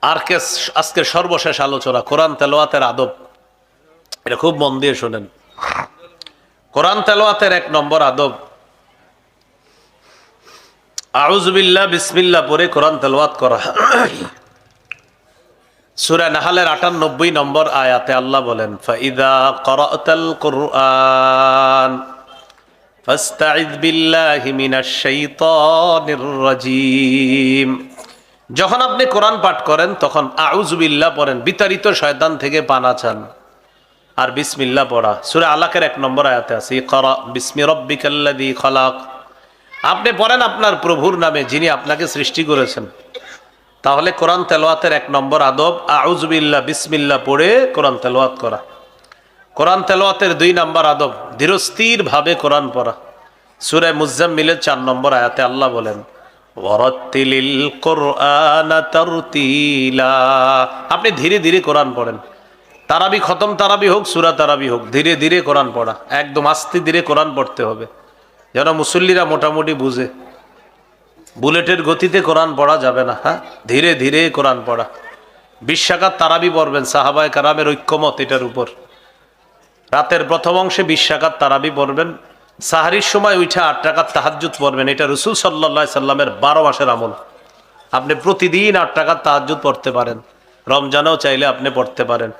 আজকের সর্বশেষ আলোচনা কোরআন তেলাওয়াতের আদব। এটা খুব মন দিয়ে শোনেন। কোরআন তেলাওয়াতের ১ নম্বর আদব, আউযু বিল্লাহ বিসমিল্লাহ পড়ে কোরআন তেলাওয়াত করা। সূরা নাহলের ৯৮ নম্বর আয়াতে আল্লাহ বলেন, ফাইদা ক্বরাতাল কুরআন ফাস্তাইয বিল্লাহি মিনাশ শাইতানির রাজীম। যখন আপনি কোরআন পাঠ করেন তখন আউযু বিল্লাহ পড়েন, বিতাড়িত শয়তান থেকে পানা চান। আর বিসমিল্লাহ পড়া সূরা আলাকের ১ নম্বর আয়াতে আছে, ইকরা বিসমি রাব্বিকাল্লাযী খলাক। আপনি পড়েন আপনার প্রভুর নামে যিনি আপনাকে সৃষ্টি করেছেন। তাহলে কোরআন তেলাওয়াতের ১ নম্বর আদব আউযু বিল্লাহ বিসমিল্লাহ পড়ে কোরআন তেলাওয়াত করা। কোরআন তেলাওয়াতের ২ নম্বর আদব ধীরস্থির ভাবে কোরআন পড়া। সূরা মুজাম্মিলের ৪ নম্বর আয়াতে আল্লাহ বলেন, ওয়ারাত্তিলিল কুরআনা তারতিলা। আপনি ধীরে ধীরে কোরআন পড়েন। তারাবি খতম তারাবি হোক, সূরা তারাবি হোক, ধীরে ধীরে কোরআন পড়া, একদম আস্তে ধীরে কোরআন পড়তে হবে যেন মুসল্লিরা মোটামুটি বুঝে। বুলেটের গতিতে কোরআন পড়া যাবে না। হ্যাঁ, ধীরে ধীরে কোরআন পড়া। ২০ রাকাত তারাবি পড়বেন, সাহাবায়ে কেরামের ঐক্যমত এটার উপর। রাতের প্রথম অংশে ২০ রাকাত তারাবি পড়বেন, সাহারির সময় উঠে ৮ রাকাত তাহাজ্জুদ পড়বেন। এটা রাসূল সাল্লাল্লাহু আলাইহি সাল্লামের ১২ মাসের আমল। আপনি প্রতিদিন ৮ রাকাত তাহাজ্জুদ পড়তে পারেন, রমজানেও চাইলে আপনি পড়তে পারেন।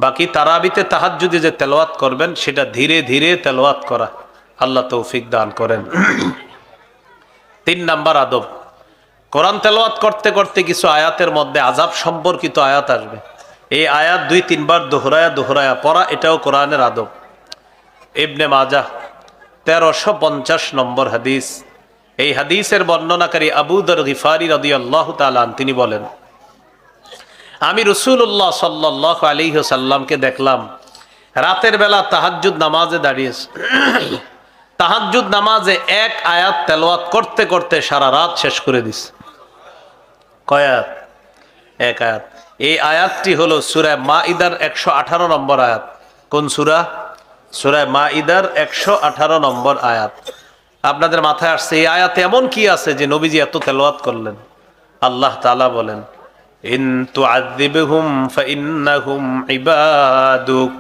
বাকি তারাবিতে তাহাজ্জুদে যে তেলাওয়াত করবেন সেটা ধীরে ধীরে তেলাওয়াত করা। আল্লাহ তৌফিক দান করেন। ৩ নাম্বার আদব, কোরআন তেলাওয়াত করতে করতে কিছু আয়াতের মধ্যে আযাব সম্পর্কিত আয়াত আসবে। এই আয়াত ২-৩ বার দোহরায়া পড়া, এটাও কোরআনের আদব। ইবনে মাজাহ ১৩৫০ নম্বর হাদিস। এই হাদিসের বর্ণনাকারী আবু যর গিফারি রাদিয়াল্লাহু তাআলা আনহু তিনি বলেন, আমি রাসূলুল্লাহ সাল্লাল্লাহু আলাইহি ওয়াসাল্লামকে দেখলাম রাতের বেলা তাহাজ্জুদ নামাজে দাঁড়িয়েছে। তাহাজ্জুদ নামাজে ১ আয়াত তেলাওয়াত করতে করতে সারা রাত শেষ করে দিছে। কয় আয়াত? ১ আয়াত। এই আয়াতটি হলো সূরা মাইদার ১১৮ নম্বর আয়াত। কোন সূরা? সূরা মাইদার ১১৮ নম্বর আয়াত। আপনাদের মাথায় আসছে এই আয়াতে এমন কি আছে যে নবীজি এত তেলাওয়াত করলেন? আল্লাহ তাআলা বলেন, ইন তুআযিবহুম ফাইন্নাহুম ইবাদুক।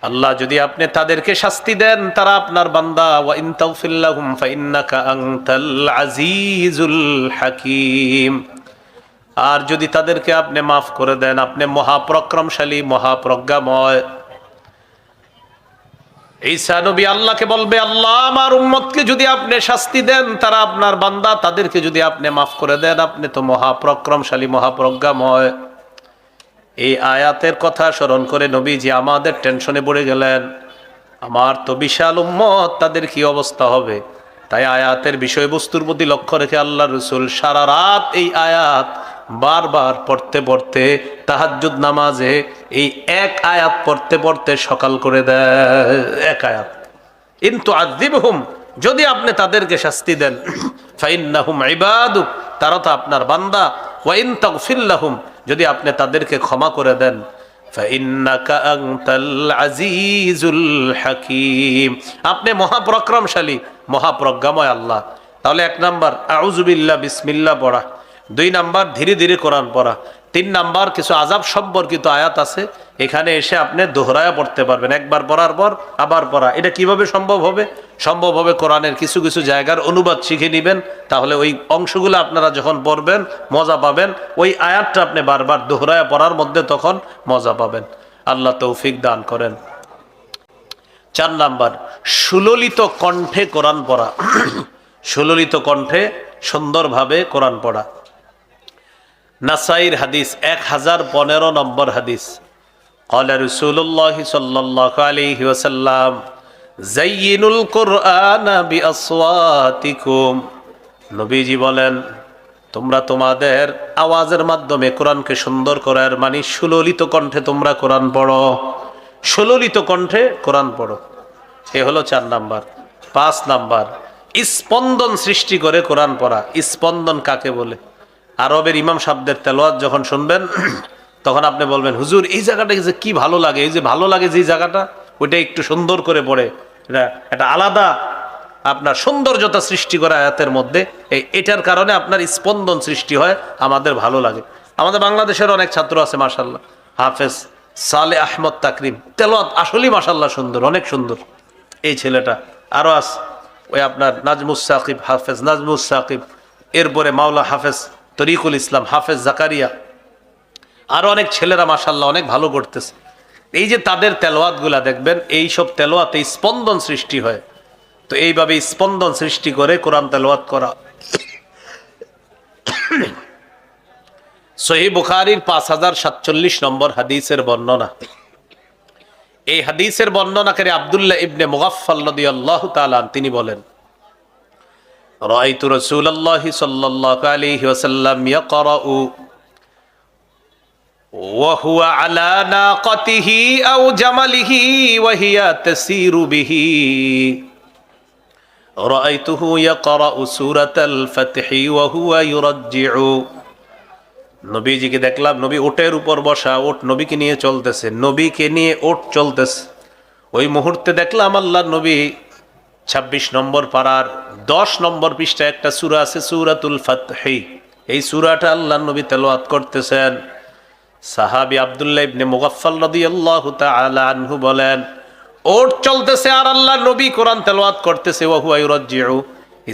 আল্লাহ যদি আপনি তাদেরকে শাস্তি দেন তারা আপনার বান্দা, ওয়া ইন তাগফির লাহুম ফাইন্নাকা আনতাল আজিজুল হাকীম। আর যদি তাদেরকে আপনি মাফ করে দেন আপনি মহাপরাক্রমশালী মহাপ্রজ্ঞাময়। ঈসা নবী আল্লাহকে বলবে, আল্লাহ আমার উম্মতকে যদি আপনি শাস্তি দেন তারা আপনার বান্দা, তাদেরকে যদি আপনি মাফ করে দেন আপনি তো মহাপরাক্রমশালী মহাপ্রজ্ঞাময়। এই আয়াতের কথা স্মরণ করে নবীজি আমাদের টেনশনে পড়ে গেলেন, আমার তো বিশাল উম্মত, তাদের কি অবস্থা হবে। তাই আয়াতের বিষয়বস্তুর প্রতি লক্ষ্য রেখে আল্লাহ রাসূল সারা রাত এই আয়াত বারবার পড়তে পড়তে তাহাজ্জুদ নামাজে এই ১ আয়াত পড়তে পড়তে সকাল করে দেয়। ১ আয়াত, ইন তুআযিবহুম, যদি আপনি তাদেরকে শাস্তি দেন, ফাইন্নাহুম ইবাদুক, তারা তো আপনার বান্দা, ওয়া ইন তাগফির লাহুম, যদি আপনি তাদেরকে ক্ষমা করে দেন, ফাইন্নাকা আনতাল আজিজুল হাকীম, আপনি মহাপরাক্রমশালী মহাপ্রজ্ঞাময় আল্লাহ। তাহলে ১ নাম্বার আউযু বিল্লাহ বিসমিল্লাহ পড়া, ২ নাম্বার ধীরে ধীরে কোরআন পড়া, ৩ নাম্বার কিছু আযাব সম্পর্কিত আয়াত আছে, এখানে এসে আপনি দোহরায়া পড়তে পারবেন। একবার পড়ার পর আবার পড়া। এটা কিভাবে সম্ভব হবে? সম্ভব হবে কোরআনের কিছু কিছু জায়গার অনুবাদ শিখে নেবেন, তাহলে ওই অংশগুলো আপনারা যখন পড়বেন মজা পাবেন। ওই আয়াতটা আপনি বারবার দোহরায়া পড়ার মধ্যে তখন মজা পাবেন। আল্লাহ তৌফিক দান করেন। ৪ নাম্বার সুললিত কণ্ঠে কোরআন পড়া। সুললিত কণ্ঠে সুন্দরভাবে কোরআন পড়া। নাসাইর হাদিস ১০১৫ নম্বর হাদিস। ক্বালা রাসূলুল্লাহ সাল্লাল্লাহু আলাইহি ওয়াসাল্লাম, যায়্যিনুল কুরআনা বিআসওয়াতিকুম। নবীজি বলেন, তোমরা তোমাদের আওয়াজের মাধ্যমে কোরআনকে সুন্দর করার, মানে সুললিত কণ্ঠে তোমরা কোরআন পড়ো। সুললিত কণ্ঠে কোরআন পড়ো, এ হলো ৪ নাম্বার। ৫ নাম্বার স্পন্দন সৃষ্টি করে কোরআন পড়া। স্পন্দন কাকে বলে? আরবের ইমাম সাহেবদের তেলাওয়াত যখন শুনবেন তখন আপনি বলবেন, হুজুর এই জায়গাটা যে কি ভালো লাগে, এই যে ভালো লাগে যে জায়গাটা, ওইটা একটু সুন্দর করে পড়ে। এটা আলাদা আপনার সৌন্দর্যতা সৃষ্টি করে আয়াতের মধ্যে। এটার কারণে আপনার স্পন্দন সৃষ্টি হয়, আমাদের ভালো লাগে। আমাদের বাংলাদেশের অনেক ছাত্র আছে মাশাআল্লাহ, হাফেজ সালে আহমদ তাকরিম, তেলাওয়াত আসলেই মাশাআল্লাহ সুন্দর, অনেক সুন্দর এই ছেলেটা। আরো আছে ওই আপনার নাজমুস সাকিব, হাফেজ নাজমুস সাকিব, এরপরে মাওলা হাফেজ তরিকুল ইসলাম, হাফেজ জাকারিয়া, আরো অনেক ছেলেরা মাশাআল্লাহ অনেক ভালো করতেছে। এই যে তাদের তেলাওয়াত গুলা দেখবেন, এই সব তেলাওয়াতে স্পন্দন সৃষ্টি হয়। তো এইভাবে স্পন্দন সৃষ্টি করে কোরআন তেলাওয়াত করা। সহিহ বুখারীর 5047 নম্বর হাদিসের বর্ণনা। এই হাদিসের বর্ণনাকারী আব্দুল্লাহ ইবনে মুগাফফাল রাদিয়াল্লাহু তাআলা তিনি বলেন, রাআইতু রাসূলুল্লাহি সাল্লাল্লাহু আলাইহি ওয়াসাল্লাম ইয়াকরাউ ওয়া হুয়া আলা নাকাতিহি আও জামালিহি ওয়া হিয়া তাসিরু বিহি। রাআইতুহু ইয়াকরাউ সূরাতাল ফাতহি ওয়া হুয়া ইউরাজ্জিউ। নবীজিকে দেখলাম, নবী ওটের উপর বসা, ওট নবীকে নিয়ে চলতেছে, নবীকে নিয়ে ওট চলতেছে। ওই মুহূর্তে দেখলাম আল্লাহর নবী 26 নম্বর পারার 10 নম্বর পৃষ্ঠায় একটা সূরা আছে সূরাতুল ফাতহি, এই সূরাটা আল্লাহর নবী তেলাওয়াত করতেছেন। সাহাবী আব্দুল্লাহ ইবনে মুগাফফাল রাদিয়াল্লাহু তাআলা আনহু বলেন, ওট চলতেছে আর আল্লাহর নবী কোরআন তেলাওয়াত করতেছে, ওয়া হুয়া ইউরাজ্জিউ,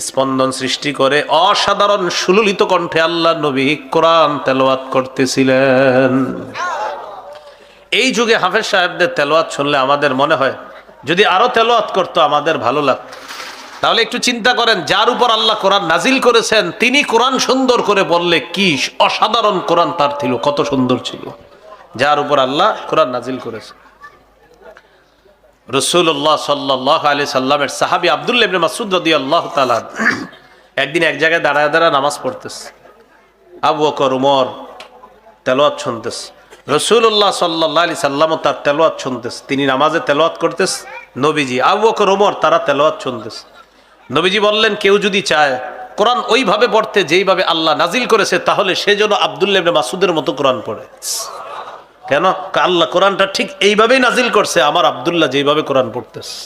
স্পন্দন সৃষ্টি করে অসাধারণ সুললিত কণ্ঠে আল্লাহর নবী কোরআন তেলাওয়াত করতেছিলেন। এই যুগে হাফেজ সাহেবদের তেলাওয়াত শুনলে আমাদের মনে হয় যদি আরো তেলাওয়াত করতো আমাদের ভালো লাগতো। তাহলে একটু চিন্তা করেন, যার উপর আল্লাহ কোরআন নাজিল করেছেন তিনি কোরআন সুন্দর করে বললে কি অসাধারণ কোরআন তার ছিল, কত সুন্দর ছিল যার উপর আল্লাহ কোরআন নাজিল করেছেন। রাসূলুল্লাহ সাল্লাল্লাহু আলাইহি সাল্লামের সাহাবী আব্দুল্লাহ ইবনে মাসউদ রাদিয়াল্লাহু তাআলা একদিন এক জায়গায় দাঁড়ায় দাঁড়ায় নামাজ পড়তেছে, আবু বকর ওমর তেলাওয়াত শুনতেছে, রাসূলুল্লাহ সাল্লাল্লাহু আলাইহি সাল্লাম তার তেলাওয়াত শুনতেছে, তিনি নামাজে তেলাওয়াত করতেছে, নবীজি আবু বকর ওমর তারা তেলাওয়াত শুনতেছে। নবীজি বললেন, কেউ যদি চায় কোরআন ওইভাবে পড়তে যেইভাবে আল্লাহ নাজিল করেছে তাহলে সে যেন আব্দুল্লাহ ইবনে মাসউদের মতো কোরআন পড়ে। কেন? আল্লাহ কোরআনটা ঠিক এইভাবেই নাজিল করছে, আমার আব্দুল্লাহ যেইভাবে কোরআন পড়তেছে।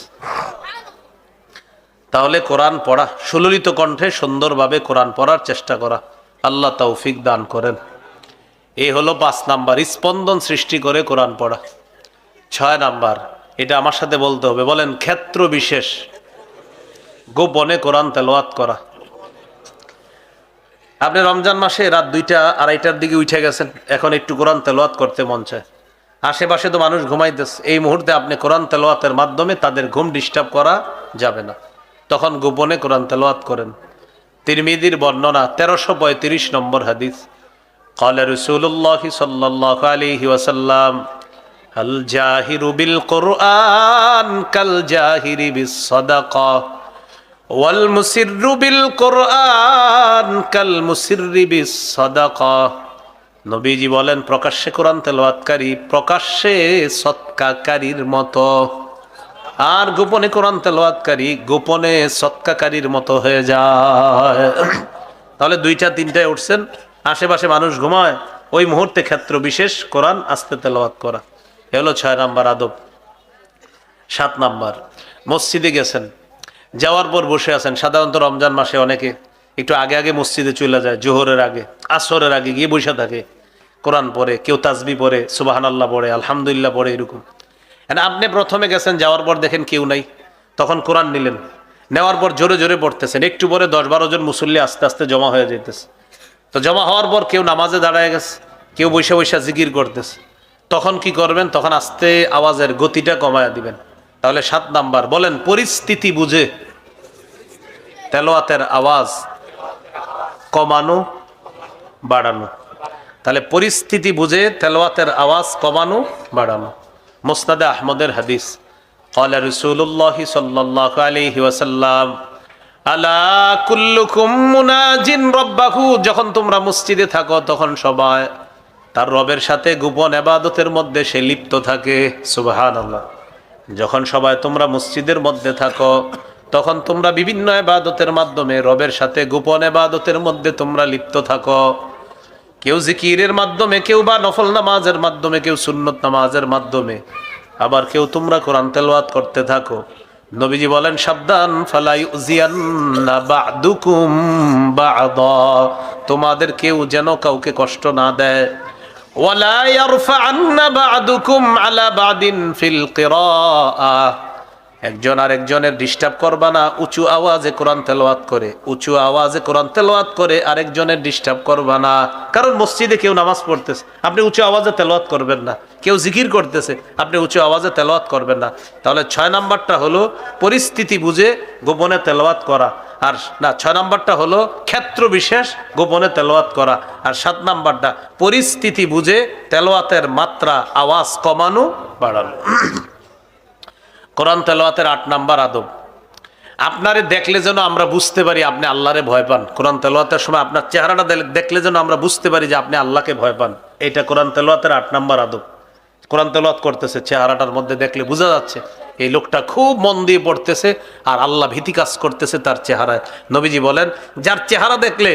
তাহলে কোরআন পড়া, সুললিত কণ্ঠে সুন্দরভাবে কোরআন পড়ার চেষ্টা করা, আল্লাহ তৌফিক দান করেন। এই হলো 5 নাম্বার, স্পন্দন সৃষ্টি করে কোরআন পড়া। 6 নাম্বার, এটা আমার সাথে বলতে হবে, বলেন, ক্ষেত্র বিশেষ গোপনে কোরআন তেলাওয়াত করা। আপনি রমজান মাসে রাত 2টা 2:30টার দিকে উঠে গেছেন, এখন একটু কোরআন তেলাওয়াত করতে মন চায়, আশেপাশে তো মানুষ ঘুমাইতেছে, এই মুহূর্তে আপনি কোরআন তেলাওয়াতের মাধ্যমে তাদের ঘুম ডিস্টার্ব করা যাবে না, তখন গোপনে কোরআন তেলাওয়াত করেন। তিরমিজির বর্ণনা 1335 নম্বর হাদিস, ক্বালা রাসূলুল্লাহ সাল্লাল্লাহু আলাইহি ওয়াসাল্লাম, আল জাহিরু বিল কুরআন কাল জাহিরি বিস সাদাকা ওয়াল মুসিররু বিল কুরআন কাল মুসিররি বিস সাদাকা। নবীজি বলেন, প্রকাশ্যে কোরআন তেলাওয়াতকারী প্রকাশ্যে সদকাকারীর মতো, আর গোপনে কোরআন তেলাওয়াতকারী গোপনে সদকাকারীর মতো হয়ে যায়। তাহলে 2টা 3টায় উঠছেন, আশেপাশে মানুষ ঘুমায়, ওই মুহূর্তে ক্ষেত্র বিশেষ কোরআন আস্তে তেলাওয়াত করা। এ হলো 6 নাম্বার আদব। 7 নাম্বার, মসজিদে গেছেন, যাওয়ার পর বসে আছেন, সাধারণত রমজান মাসে অনেকে একটু আগে আগে মসজিদে চলে যায়, জোহরের আগে আসরের আগে গিয়ে বসে থাকে, কোরআন পড়ে, কেউ তাসবিহ পড়ে, সুবহানাল্লাহ পড়ে, আলহামদুলিল্লাহ পড়ে, এরকম। আপনি প্রথমে গেছেন, যাওয়ার পর দেখেন কেউ নাই, তখন কোরআন নিলেন, নেওয়ার পর জোরে জোরে পড়তেছেন, একটু পরে 10-12 জন মুসল্লি আস্তে আস্তে জমা হয়ে যেতেছে। তো জমা হওয়ার পর কেউ নামাজে দাঁড়ায় গেছে, কেউ বসে বসে জিকির করতেছে, তখন কি করবেন? তখন আস্তে আওয়াজের গতিটা কমায়া দিবেন। তাহলে 7 নাম্বার, বলেন, পরিস্থিতি বুঝে তেলাওয়াতের আওয়াজ কমানো বাড়ানো। তাহলে পরিস্থিতি বুঝে তেলাওয়াতের আওয়াজ কমানো বাড়ানো। মুসনাদে আহমদের হাদিস, ক্বালা রাসূলুল্লাহ সাল্লাল্লাহু আলাইহি ওয়াসাল্লাম, আলা কুল্লুকুম মুনাজিন রাব্বাহু, যখন তোমরা মসজিদে থাকো তখন সবাই তার রবের সাথে গোপন ইবাদতের মধ্যে সে লিপ্ত থাকে। সুবহানাল্লাহ। যখন সবাই তোমরা মসজিদের মধ্যে থাকো তখন তোমরা বিভিন্ন ইবাদতের মাধ্যমে রবের সাথে গোপন ইবাদতের মধ্যে তোমরা লিপ্ত থাকো। কেউ জিকিরের মাধ্যমে, কেউ বা নফল নামাজের মাধ্যমে, কেউ সুন্নত নামাজের মাধ্যমে, আবার কেউ তোমরা কোরআন তেলাওয়াত করতে থাকো। নবীজি বলেন সাবধান, ফালা ইউজিয়ান্না বা'দুকুম বা'দা, তোমাদের কেউ যেন কাউকে কষ্ট না দেয়। ওয়ালা ইয়ারফা'আন্না বা'দুকুম আলা বা'দিন ফিল কিরাআহ, একজন আরেকজনের ডিস্টার্ব করবা না উঁচু আওয়াজে কোরআন তেলাওয়াত করে, উঁচু আওয়াজে কোরআন তেলাওয়াত করে আরেকজনের ডিস্টার্ব করবা না। কারণ মসজিদে কেউ নামাজ পড়তেছে, আপনি উঁচু আওয়াজে তেলাওয়াত করবেন না। কেউ জিকির করতেছে, আপনি উঁচু আওয়াজে তেলাওয়াত করবেন না। তাহলে 6 নাম্বারটা হলো পরিস্থিতি বুঝে গোপনে তেলাওয়াত করা, আর না 6 নাম্বারটা হলো ক্ষেত্র বিশেষ গোপনে তেলাওয়াত করা, আর 7 নাম্বারটা পরিস্থিতি বুঝে তেলাওয়াতের মাত্রা আওয়াজ কমানো বাড়ানো। কোরআন তেলাওয়াতের 8 নাম্বার আদব, আপনারে দেখলে যেন আমরা বুঝতে পারি আপনি আল্লাহরে ভয় পান। কোরআন তেলাওয়াতের সময় আপনার চেহারাটা দেখলে যেন আমরা বুঝতে পারি যে আপনি আল্লাহকে ভয় পান। এটা কোরআন তেলাওয়াতের 8 নাম্বার আদব। কোরআন তেলাওয়াত করতেছে, চেহারাটার মধ্যে দেখলে বোঝা যাচ্ছে এই লোকটা খুব মন দিয়ে পড়তেছে আর আল্লাহ ভীতি কাজ করতেছে তার চেহারায়। নবীজি বলেন যার চেহারা দেখলে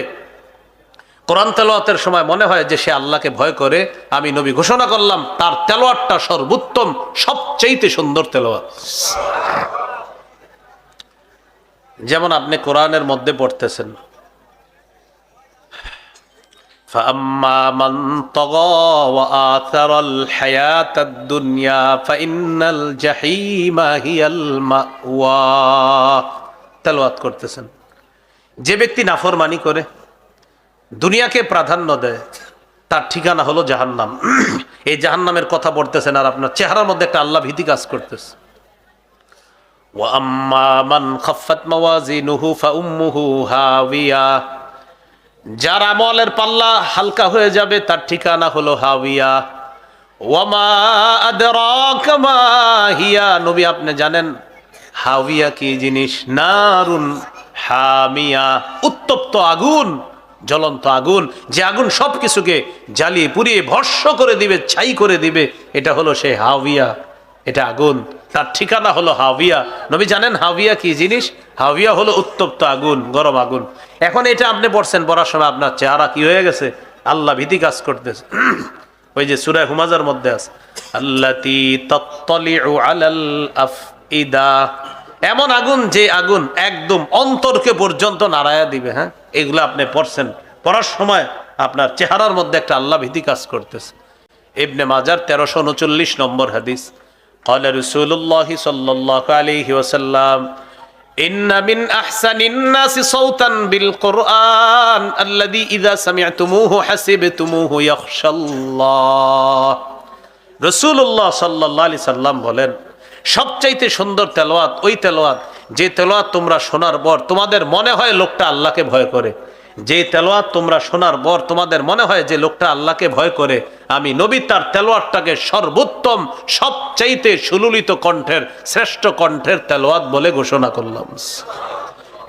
কোরআন তেলাওয়াতের সময় মনে হয় যে সে আল্লাহকে ভয় করে, আমি নবী ঘোষণা করলাম তার তেলাওয়াতটা সর্বোত্তম সবচেয়ে সুন্দর তেলাওয়াত। যেমন আপনি কোরআনের মধ্যে পড়তেছেন, فَأَمَّا مَنْ طَغَى وَآثَرَ الْحَيَاةَ الدُّنْيَا فَإِنَّ الْجَحِيمَ هِيَ الْمَأْوَى। তেলাওয়াত করতেছেন, যে ব্যক্তি নাফরমানি করে দুনিয়াকে প্রাধান্য দেয় তার ঠিকানা হলো জাহান্নাম। এই জাহান্নামের কথা পড়তেছেন আর আপনার চেহারার মধ্যে একটা আল্লাহ ভীতি কাজ করতেছে। ওয়া আম্মা মান খাফফাত মাওয়াজিনুহু ফাউম্মুহু হাওিয়া, যার আমলের পাল্লা হালকা হয়ে যাবে তার ঠিকানা হলো হাওিয়া। ওয়া মা আদরাকা মা হিয়া, নবী আপনি জানেন হাওিয়া কি জিনিস? নারুন হামিয়া, উত্তপ্ত আগুন, জ্বলন্ত আগুন, যে আগুন সবকিছুকে জ্বালিয়ে পুড়িয়ে ভস্ম করে দিবে, ছাই করে দিবে, এটা হলো সেই হাওিয়া। এটা আগুন, তার ঠিকানা হলো হাওিয়া। নবী জানেন হাওিয়া কি জিনিস? হাওিয়া হলো উত্তপ্ত আগুন, গরম আগুন। এখন এটা আপনি পড়ছেন, পড়ার সময় আপনার চেহারা কি হয়ে গেছে? আল্লাহ ভীতি কাজ করতেছে। ওই যে সূরা হুমাজার মধ্যে আছে আল্লাতী তাত্তালিউ আলাল আফইদা, এমন আগুন যে আগুন একদম অন্তরকে পর্যন্ত নাড়ায়া দিবে। হ্যাঁ, এগুলো আপনি পড়ছেন, পড়ার সময় আপনার চেহারার মধ্যে একটা আল্লাহ ভীতি কাজ করতেছে। ইবনে মাজার 1339 নম্বর হাদিস, قال رسول الله صلى الله عليه وسلم إن من أحسن الناس صوتا بالقرآن الذي إذا سمعتموه حسبتموه يخشى الله। রাসূলুল্লাহ সাল্লাল্লাহু আলাইহি সাল্লাম বলেন সবচাইতে সুন্দর তেলাওয়াত ওই তেলাওয়াত যে তেলাওয়াত তোমরা শোনার পর তোমাদের মনে হয় লোকটা আল্লাহকে ভয় করে। যে তেলাওয়াত তোমরা শোনার পর তোমাদের মনে হয় যে লোকটা আল্লাহকে ভয় করে, আমি নবী তার তেলাওয়াতটাকে সর্বোত্তম সবচাইতে সুললিত কণ্ঠের শ্রেষ্ঠ কণ্ঠের তেলাওয়াত বলে ঘোষণা করলাম।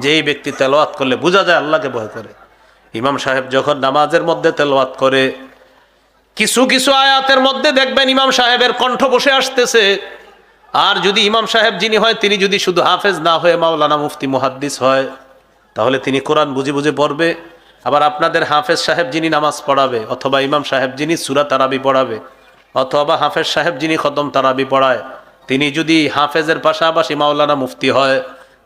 যে এই ব্যক্তি তেলাওয়াত করলে বোঝা যায় আল্লাহকে ভয় করে। ইমাম সাহেব যখন নামাজের মধ্যে তেলাওয়াত করে, কিছু কিছু আয়াতের মধ্যে দেখবেন ইমাম সাহেবের কণ্ঠ বসে আসতেছে। আর যদি ইমাম সাহেব যিনি হয় তিনি যদি শুধু হাফেজ না হয়ে মাওলানা মুফতি মুহাদ্দিস হয়, তাহলে তিনি কোরআন বুঝে বুঝে পড়বে। আবার আপনাদের হাফেজ সাহেব যিনি নামাজ পড়াবে, অথবা ইমাম সাহেব যিনি সূরা তারাবি পড়াবে, অথবা হাফেজ সাহেব যিনি খতম তারাবি পড়ায়, তিনি যদি হাফেজের পাশাপাশি মাওলানা মুফতি হয়,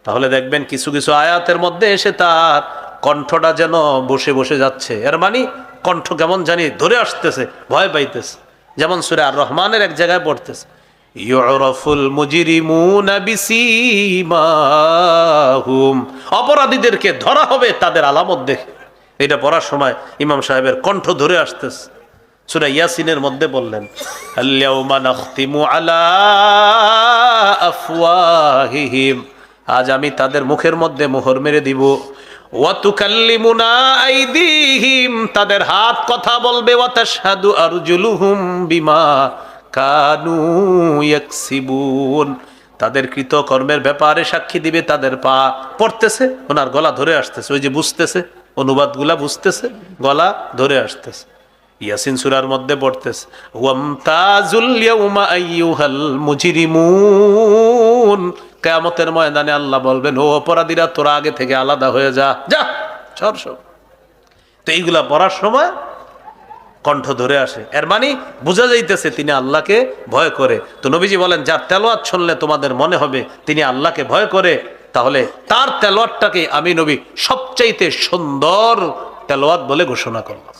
তাহলে দেখবেন কিছু কিছু আয়াতের মধ্যে এসে তার কণ্ঠটা যেন বসে বসে যাচ্ছে। এর মানে কণ্ঠ কেমন জানি ধরে আসতেছে, ভয় পাইতেছে। যেমন সূরা আর রহমানের এক জায়গায় পড়তেছে ইউরাফুল মুজরিমুনা বিসীমাহুম, অপরাধীদেরকে ধরা হবে তাদের আলামত দেখে। এটা পড়ার সময় ইমাম সাহেবের কণ্ঠ ধরে আসতেছে। সূরা ইয়াসিনের মধ্যে বললেন আল-ইয়াউমা নাখতিমু আলা আফওয়াহিহিম, আজ আমি তাদের মুখের মধ্যে মোহর মেরে দিব। ওয়া তুকাল্লিমুনা আইদিহিম, তাদের হাত কথা বলবে। ওয়া তাশহাদু আরজুলুহুম বিমা কানু ইয়াকসিবুন, তাদের কৃতকর্মের ব্যাপারে সাক্ষী দিবে তাদের পা। পড়তেছে, ওনার গলা ধরে আসতেছে, ওই যে বুঝতেছে, অনুবাদগুলা বুঝতেছে, গলা ধরে আসতেছে। ইয়াসিন সূরার মধ্যে পড়তেছে ওয়ামতাজুল ইয়াউমা আইয়ুহাল মুজরিমুন, কিয়ামতের ময়দানে আল্লাহ বলবেন ও অপরাধীরা তোরা আগে থেকে আলাদা হয়ে যা, যা সর সব। তো এইগুলা পড়ার সময় কণ্ঠ ধরে আসে, এর মানে বোঝা যাইতেছে তিনি আল্লাহকে ভয় করে। তো নবীজি বলেন যার তেলাওয়াত শুনলে তোমাদের মনে হবে তিনি আল্লাহকে ভয় করে, তাহলে তার তেলাওয়াতটাকে আমি নবী সবচাইতে সুন্দর তেলাওয়াত বলে ঘোষণা করলাম।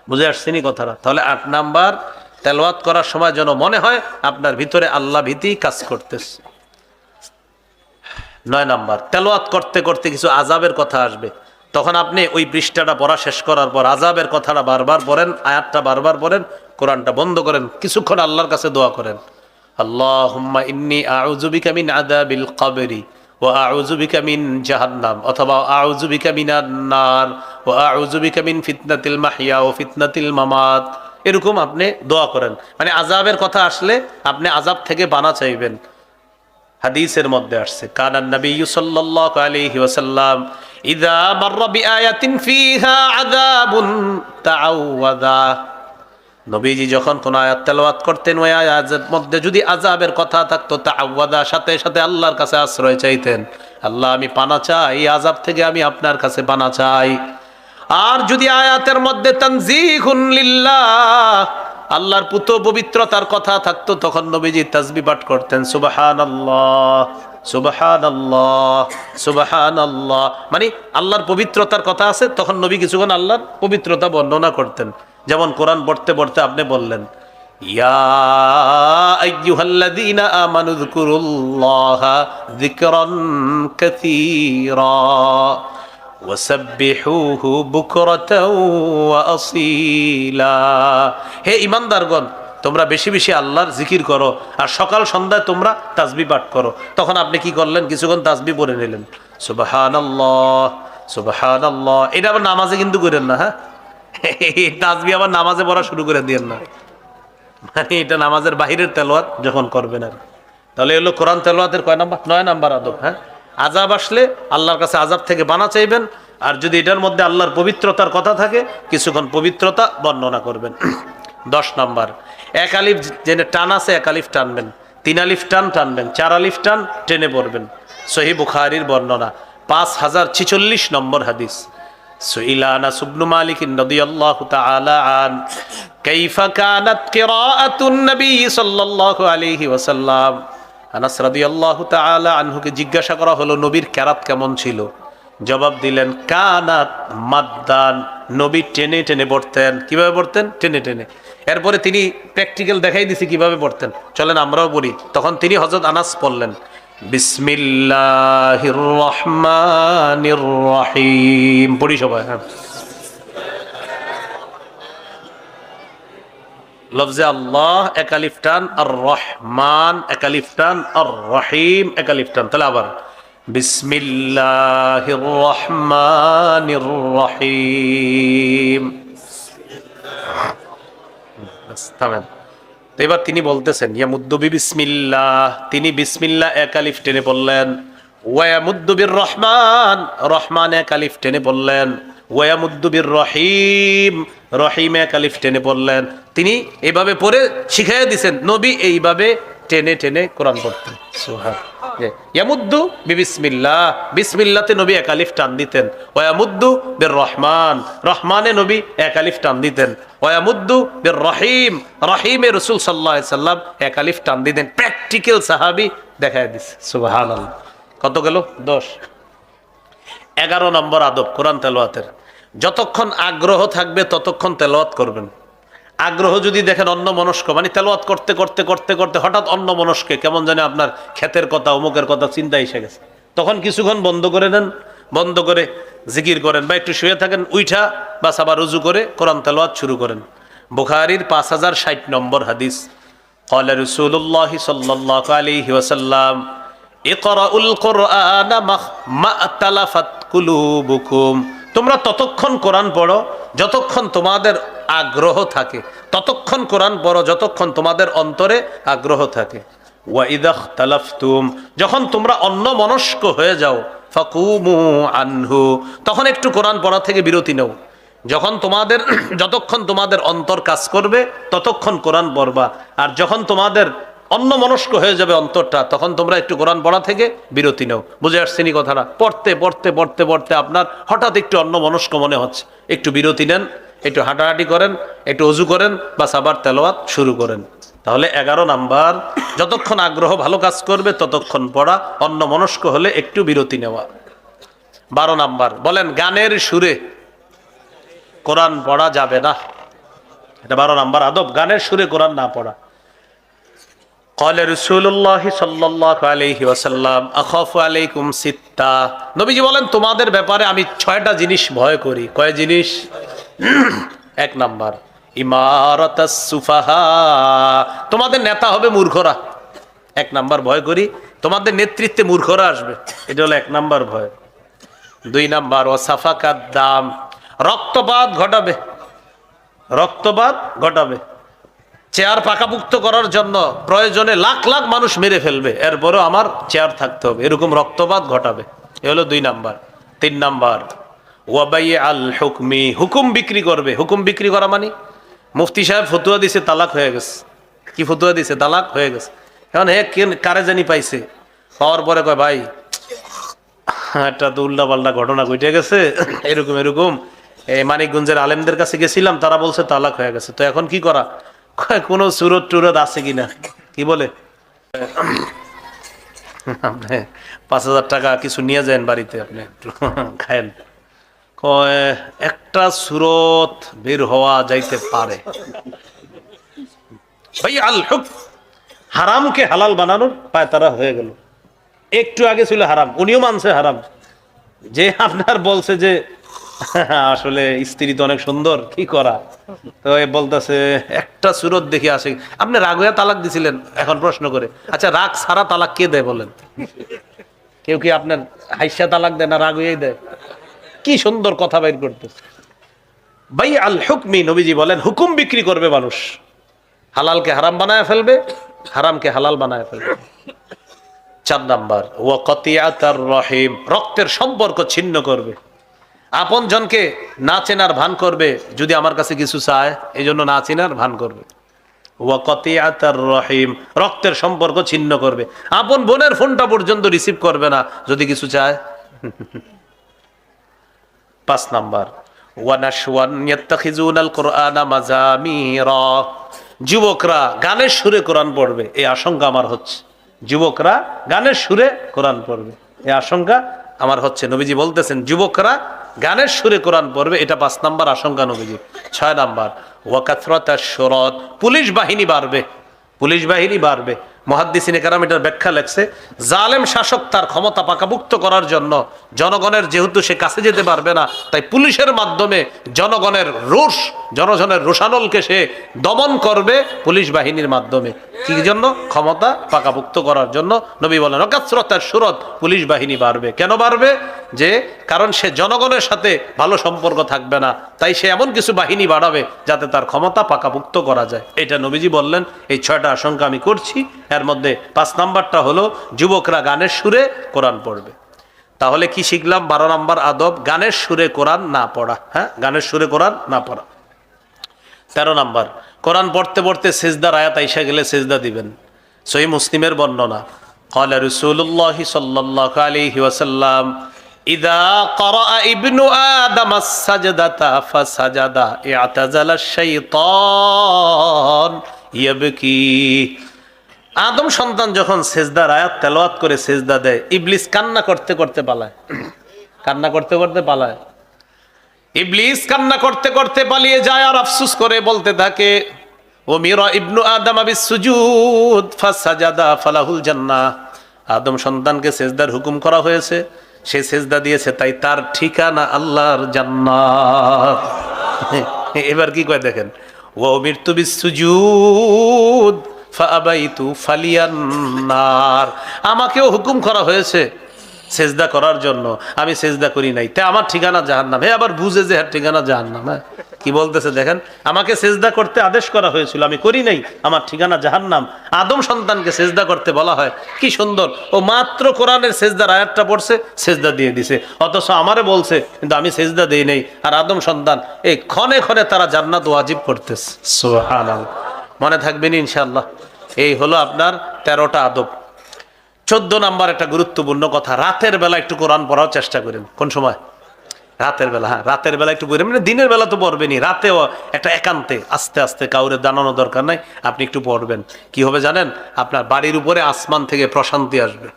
বুঝে আসছেনি কথাটা? তাহলে 8 নাম্বার, তেলাওয়াত করার সময় যেন মনে হয় আপনার ভিতরে আল্লাহ ভীতি কাজ করতেছে। 9 নাম্বার, তেলাওয়াত করতে করতে কিছু আযাবের কথা আসবে, তখন আপনি ওই পৃষ্ঠাটা পড়া শেষ করার পর আযাবের কথাটা বারবার পড়েন, আয়াতটা বারবার পড়েন, কোরআনটা বন্ধ করেন, কিছুক্ষণ আল্লাহর কাছে দোয়া করেন, আল্লাহুম্মা ইন্নী আউযু বিকা মিন আযাবিল কবরি ওয়া আউযু বিকা মিন জাহান্নাম, অথবা আউযু বিকা মিনান নার ওয়া আউযু বিকা মিন ফিতনাতিল মাহইয়া ওয়া ফিতনাতিল মামাত। এরকম আপনি দোয়া করেন, মানে আযাবের কথা আসলে আপনি আযাব থেকে পানা চাইবেন। হাদিসের মধ্যে আসছে কানান নবী সাল্লাল্লাহু আলাইহি ওয়াসাল্লাম ইযা মাররা বিআয়াতিন ফিহা আযাবুন তাআওয়াযা, নবীজি যখন কোন আয়াত তেলাওয়াত করতেন ওই আয়াতের মধ্যে যদি আযাবের কথা থাকতো তাআওয়াযা, সাথে সাথে আল্লাহর কাছে আশ্রয় চাইতেন, আল্লাহ আমি পানা চাই, এই আযাব থেকে আমি আপনার কাছে পানা চাই। আর যদি আয়াতের মধ্যে তানজিহুন লিল্লাহ, আল্লাহর পুত পবিত্রতার কথা থাকতো, তখন নবীজি তাসবিহ পাঠ করতেন সুবহানাল্লাহ সুবহানাল্লাহ সুবহানাল্লাহ, মানে আল্লাহর পবিত্রতার কথা আছে, তখন নবী কিছুক্ষণ আল্লাহর পবিত্রতা বর্ণনা করতেন। যেমন কোরআন পড়তে পড়তে আপনি বললেন ইয়া আইয়ুহাল্লাযীনা আমানু যকুরুল্লাহা যিকরান কাসীরা ওয়াসাব্বিহুহু বুকরাতাও ওয়া আসীলা, হে ঈমানদারগণ তোমরা বেশি বেশি আল্লাহর জিকির করো আর সকাল সন্ধ্যায় তোমরা তাসবিহ পাঠ করো। তখন আপনি কি করলেন? কিছুক্ষণ তাসবিহ পড়ে নিলেন সুবহানাল্লাহ সুবহানাল্লাহ। এটা আবার নামাজে কিন্তু করেন না, হ্যাঁ এই তাসবিহ আবার নামাজে পড়া শুরু করে দিয়েন না, মানে এটা নামাজের বাহিরের তেলাওয়াত যখন করবেন আর। তাহলে এলো কোরআন তেলাওয়াতের কয় নাম্বার? 9 নাম্বার আদব। হ্যাঁ, আযাব আসলে আল্লাহর কাছে আযাব থেকে বানা চাইবেন, আর যদি এটার মধ্যে আল্লাহর পবিত্রতার কথা থাকে কিছুক্ষণ পবিত্রতা বর্ণনা করবেন। 10 নাম্বার, 1 আলিফ জেনে টান আছে 1 আলিফ টানবেন, 3 আলিফ টান টানবেন, 4 আলিফ টান টেনে পড়বেন। সহিহ বুখারীর বর্ণনা 5046 নম্বর হাদিস। সুইলা আনাস ইবনে মালিক রাদিয়াল্লাহু তাআলা আন কাইফা কানাত কিরাআতুন নবী সাল্লাল্লাহু আলাইহি ওয়াসাল্লাম, আনাস রাদিয়াল্লাহু তাআলা আনহুকে জিজ্ঞাসা করা হলো নবীর কেরাত কেমন ছিল? জবাব দিলেন কানাত মাদ্দান, নবী টেনে টেনে পড়তেন। কিভাবে পড়তেন? টেনে টেনে। এরপরে তিনি প্র্যাকটিক্যাল দেখাই দিয়েছে কিভাবে পড়তেন, চলেন আমরাও পড়ি। তখন তিনি হযরত আনাস পড়লেন বিসমিল্লাহির রহমানির রহিম, পড়ি সবাই। হ্যাঁ, লফজে আল্লাহ 1 আলিফ টান, আর রহমান 1 আলিফ টান, আর রহিম 1 আলিফ টান। তাহলে আবার বিসমিল্লাহির রহমানির রহিম। থামেন। তো এবার তিনি বলতেছেন ইয়ামুদ্দু বিসমিল্লাহ, তিনি বিসমিল্লাহ 1 আলিফ টেনে বললেন, ওয়ায়ামুদ্দু বির রহমান, রহমান 1 আলিফ টেনে বললেন, ওয়ায়ামুদ্দু বির রহিম, রহিম 1 আলিফ টেনে বললেন। তিনি এইভাবে পড়ে শিখাইয়া দিয়েছেন, নবী এইভাবে টেনে টেনে কোরআন পড়তেন। সুবহানাল্লাহ। ইয়ামুদ্দু বিসমিল্লাহ, বিসমিল্লাহতে নবী 1 আলিফ টান দিতেন। ওয়ায়ামুদ্দু বির রহমান, রহমানে নবী 1 আলিফ টান দিতেন। ওয়ায়ামুদ্দু বির রহিম, রহিমে রাসূল সাল্লাল্লাহু আলাইহি সাল্লাম 1 আলিফ টান দিতেন। প্র্যাকটিক্যাল সাহাবী দেখায় দিছে। সুবহানাল্লাহ। কত গেল? 10। 11 নম্বর আদব কোরআন তেলাওয়াতের, যতক্ষণ আগ্রহ থাকবে ততক্ষণ তেলাওয়াত করবেন। আগ্রহ যদি দেখেন অন্য মনস্ক, মানে তেলাওয়াত করতে করতে করতে করতে হঠাৎ অন্য মনস্কে কেমন জানে আপনার ক্ষেতের কথা অমুকের কথা চিন্তা এসে গেছে, তখন কিছুক্ষণ বন্ধ করে নেন, বন্ধ করে জিকির করেন, বা একটু শুয়ে থাকেন, উইঠা বা আবার রুজু করে কোরআন তেলাওয়াত শুরু করেন। বুখারীর 5060 নম্বর হাদিস, ক্বালা রাসূলুল্লাহ সাল্লাল্লাহু আলাইহি ওয়াসাল্লাম ইকরাউল কুরআনা মা তালাফাত কুলুবুকুম, তোমরা ততক্ষণ কোরআন পড়ো যতক্ষণ তোমাদের আগ্রহ থাকে, ততক্ষণ কোরআন পড়ো যতক্ষণ তোমাদের অন্তরে আগ্রহ থাকে। ওয়া ইযা ইখতালাফতুম, যখন তোমরা অন্য মনস্ক হয়ে যাও, ফাকুমু আনহু, তখন একটু কোরআন পড়া থেকে বিরতি নাও। যখন তোমাদের যতক্ষণ তোমাদের অন্তর কাজ করবে ততক্ষণ কোরআন পড়বা, আর যখন তোমাদের অন্য মনস্ক হয়ে যাবে অন্তরটা, তখন তোমরা একটু কোরআন পড়া থেকে বিরতি নাও। বুঝে আসছেনি কথাটা? পড়তে পড়তে পড়তে পড়তে আপনার হঠাৎ একটু অন্য মনস্ক মনে হচ্ছে, একটু বিরতি নেন, একটু হাঁটাহাঁটি করেন, একটু অজু করেন, বাস আবার তেলাওয়াত শুরু করেন। তাহলে 11 নাম্বার, যতক্ষণ আগ্রহ ভালো কাজ করবে ততক্ষণ পড়া, অন্য মনস্ক হলে একটু বিরতি নেওয়া। 12 নাম্বার, বলেন গানের সুরে কোরআন পড়া যাবে না। এটা 12 নাম্বার আদব, গানের সুরে কোরআন না পড়া। قال رسول الله صلى الله عليه وسلم اخاف عليكم ستا, নবীজি বলেন তোমাদের ব্যাপারে আমি 6টা জিনিস ভয় করি। কয় জিনিস? 1 নাম্বার ইমারাতাস সুফাহা, তোমাদের নেতা হবে মূর্খরা। 1 নাম্বার ভয় করি তোমাদের নেতৃত্বে মূর্খরা আসবে, এটা হলো 1 নাম্বার ভয়। 2 নাম্বার ওয়াসাফাকাদ দাম, রক্তপাত ঘটাবে, রক্তপাত ঘটাবে। চেয়ার পাকাপুক্ত করার জন্য প্রয়োজনে লাখ লাখ মানুষ মেরে ফেলবে, এরপরও আমার চেয়ার থাকতে হবে, এরকম রক্তপাত ঘটাবে। এ হলো 2 নাম্বার। 3 নাম্বার ওয়াবাই আল হুকমি, হুকুম বিক্রি করবে। হুকুম বিক্রি করা মানে মুফতি সাহেব ফতুয়া দিছে তালাক হয়ে গেছে। কি ফতুয়া দিছে? তালাক হয়ে গেছে। এখন হে কারে জানি পাইছে, পাওয়ার পরে কয় ভাই একটা তো উল্টা পাল্টা ঘটনা ঘটে গেছে, এরকম এরকম এই মানিকগঞ্জের আলেমদের কাছে গেছিলাম, তারা বলছে তালাক হয়ে গেছে। তো এখন কি করা? কোন সুরত টুরত আছে কিনা? কি বলে 5,000 টাকা কিছু নিয়ে যান বাড়িতে, আপনি একটু খায়েন। কয় একটা সুরত বের হওয়া যাইতে পারে। ভাই আল হুক, হারামকে হালাল বানানোর পায় তারা হয়ে গেল। একটু আগে ছিল হারাম, উনিও মানছে হারাম। যে আপনার বলছে যে আসলে স্ত্রী তো অনেক সুন্দর, কি করা? তো বলতেছে একটা সুরত দেখে আসে। আপনি রাগ হয়ে তালাক দিছিলেন, এখন প্রশ্ন করে, আচ্ছা রাগ সারা তালাক কে দেয় বলেন? কেউ কি আপনার হাইসা তালাক দেয় না রাগ হয়েই দেয়? কি সুন্দর কথা বাইর করতেছে। ভাই আল হুকমি, নবীজি বলেন হুকুম বিক্রি করবে মানুষ, হালালকে হারাম বানায় ফেলবে, হারামকে হালাল বানায় ফেলবে। 4 নাম্বার ওয়া কাতিয়াতার রহিম, রক্তের সম্পর্ক ছিন্ন করবে। আপন জনকে না চেনার ভান করবে, যদি আমার কাছে কিছু চায় এই জন্য না চেনার ভান করবে। ওয়া কাতিয়াতার রহিম, রক্তের সম্পর্ক ছিন্ন করবে। আপন বোনের ফোনটা পর্যন্ত রিসিভ করবে না যদি কিছু চায়। 5 নাম্বার ওয়া নাশওয়ান ইয়াত্তাখিজুনাল কুরআনা মাযামিরা, যুবকরা গানের সুরে কোরআন পড়বে, এই আশঙ্কা আমার হচ্ছে। যুবকরা গানের সুরে কোরআন পড়বে, এই আশঙ্কা আমার হচ্ছে। নবীজি বলতেছেন যুবকরা গানের সুরে কোরআন পড়বে, এটা 5 নাম্বার আশঙ্কা নবীজি। 6 নাম্বার ওয়া কাসরাতাশ শুরাত, পুলিশ বাহিনী বাড়বে, পুলিশ বাহিনী বাড়বে। মুহাদ্দিসিনে কেরাম এটার ব্যাখ্যা লেখছে, জালেম শাসক তার ক্ষমতা পাকাপুক্ত করার জন্য জনগণের যেহেতু সে কাছে যেতে পারবে না, তাই পুলিশের মাধ্যমে জনগণের রোষ, জনগণের রোষানলকে সে দমন করবে পুলিশ বাহিনীর মাধ্যমে। কি জন্য? ক্ষমতা পাকাপুক্ত করার জন্য। নবী বলেন কাসরাতাশ শুরাত, পুলিশ বাহিনী বাড়বে। কেন বাড়বে? যে কারণ সে জনগণের সাথে ভালো সম্পর্ক থাকবে না, তাই সে এমন কিছু বাহিনী বাড়াবে যাতে তার ক্ষমতা পাকাপুক্ত করা যায়। এটা নবীজি বললেন। এই 6টা আশঙ্কা আমি করছি। এর মধ্যে 5 নাম্বারটা হলো যুবকরা গানের সুরে কোরআন পড়বে। তাহলে কি শিখলাম? 12 নাম্বার আদব, গানের সুরে কোরআন না পড়া। হ্যাঁ, গানের সুরে কোরআন না পড়া। 13 নাম্বার, কোরআন পড়তে পড়তে সিজদার আয়াত আইসা গেলে সিজদা দিবেন। সহিহ মুসলিমের বর্ণনা, ক্বালা রাসূলুল্লাহ সাল্লাল্লাহু আলাইহি ওয়াসাল্লাম ইযা ক্বারাআ ইবনু আদম আস-সাজদাতা ফাসাজাদা ইআতাজালা আশ-শাইতান ইয়াবকি, আদম সন্তান যখন সিজদার আয়াত তেলাওয়াত করে সিজদা দেয়, ইবলিস কান্না করতে করতে পালায়। কান্না করতে করতে পালায়। ইবলিস কান্না করতে করতে পালিয়ে যায় আর আফসোস করে বলতে থাকে, উমিরা ইবনু আদম বিসসুজুদ ফাসাজাদা ফালাহুল জান্নাহ, আদম সন্তানকে সিজদার হুকুম করা হয়েছে, সে সিজদা দিয়েছে, তাই তার ঠিকানা আল্লাহর জান্নাত। এবার কি কয় দেখেন, ওয়া উমিরতু বিসসুজুদ ফাআবাইতু ফালিয়ান নার, আমাকেও হুকুম করা হয়েছে সেজদা করার জন্য, আমি সেজদা করি নাই, তাই আমার ঠিকানা জাহান্নাম। হে আবার বুঝে যে ঠিকানা জাহান্নাম। হ্যাঁ, কি বলতেছে দেখেন, আমাকে সেজদা করতে আদেশ করা হয়েছিল, আমি করি নাই, আমার ঠিকানা জাহান্নাম। আদম সন্তানকে সেজদা করতে বলা হয়, কি সুন্দর। ও মাত্র কোরআনের সেজদার আয়াতটা পড়ছে, সেজদা দিয়ে দিছে, অথচ আমারে বলছে কিন্তু আমি সেজদা দেই নাই। আর আদম সন্তান এই ক্ষণে ক্ষণে তারা জান্নাত ওয়াজিব করতেছে। সুবহানাল্লাহ। মনে থাকবেন ইনশাআল্লাহ। এই হলো আপনার 13টা আদব। 14 নাম্বার একটা গুরুত্বপূর্ণ কথা, রাতের বেলা একটু কোরআন পড়ার চেষ্টা করেন। কোন সময়? রাতের বেলা, হ্যাঁ রাতের বেলা একটু পড়বেন, মানে দিনের বেলা তো পড়বেনই, রাতেও একটা একান্তে আস্তে আস্তে, কাউরে জানানো দরকার নাই, আপনি একটু পড়বেন। কি হবে জানেন? আপনার বাড়ির উপরে আসমান থেকে প্রশান্তি আসবে।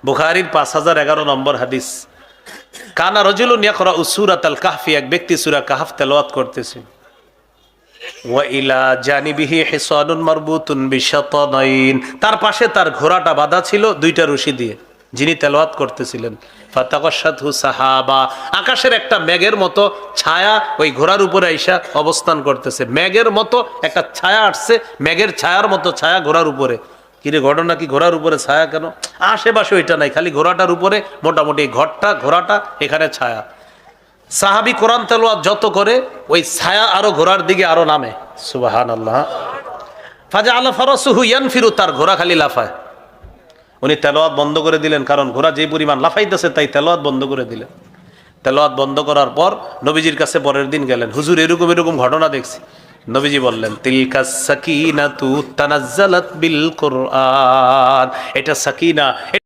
বুখারীর 5011 নম্বর হাদিস, কানা রাজুলুন ইয়াকরাউ সূরাতাল কাহফি, এক ব্যক্তি সূরা কাহফ তেলাওয়াত করতেছে। ওয়া ইলা জানিবিহি হিসানুন মারবুতুন বিশাতানাইন, তার পাশে তার ঘোড়াটা বাঁধা ছিল দুইটা রশি দিয়ে, যিনি তেলাওয়াত করতেছিলেন। ফাতাকাশাতহু সাহাবা, আকাশের একটা মেঘের মতো ছায়া ওই ঘোড়ার উপরে আইসা অবস্থান করতেছে। মেঘের মতো একটা ছায়া আসছে, মেঘের ছায়ার মতো ছায়া ঘোড়ার উপরে। কিরে ঘটনা কি, ঘোড়ার উপরে ছায়া কেন? আশেপাশে ওইটা নাই, খালি ঘোড়াটার উপরে মোটামুটি ঘোড়াটা এখানে ছায়া। সাহাবী কোরআন তেলাওয়াত যত করে ওই ছায়া আরো ঘোড়ার দিকে আরো নামে। সুবহানাল্লাহ। ফাজআলা ফারাসুহু ইয়ানফিরু, তার ঘোড়া খালি লাফায়। উনি তেলাওয়াত বন্ধ করে দিলেন, কারণ ঘোড়া যে পরিমাণ লাফাইতেছে তাই তেলাওয়াত বন্ধ করে দিলেন। তেলাওয়াত বন্ধ করার পর নবীজির কাছে পরের দিন গেলেন, হুজুর এরকম এরকম ঘটনা দেখছি। নবীজি বললেন, তিলকাস সাকিনাতু তানাজ্জালাত বিল কুরআন, এটা সাকিনা।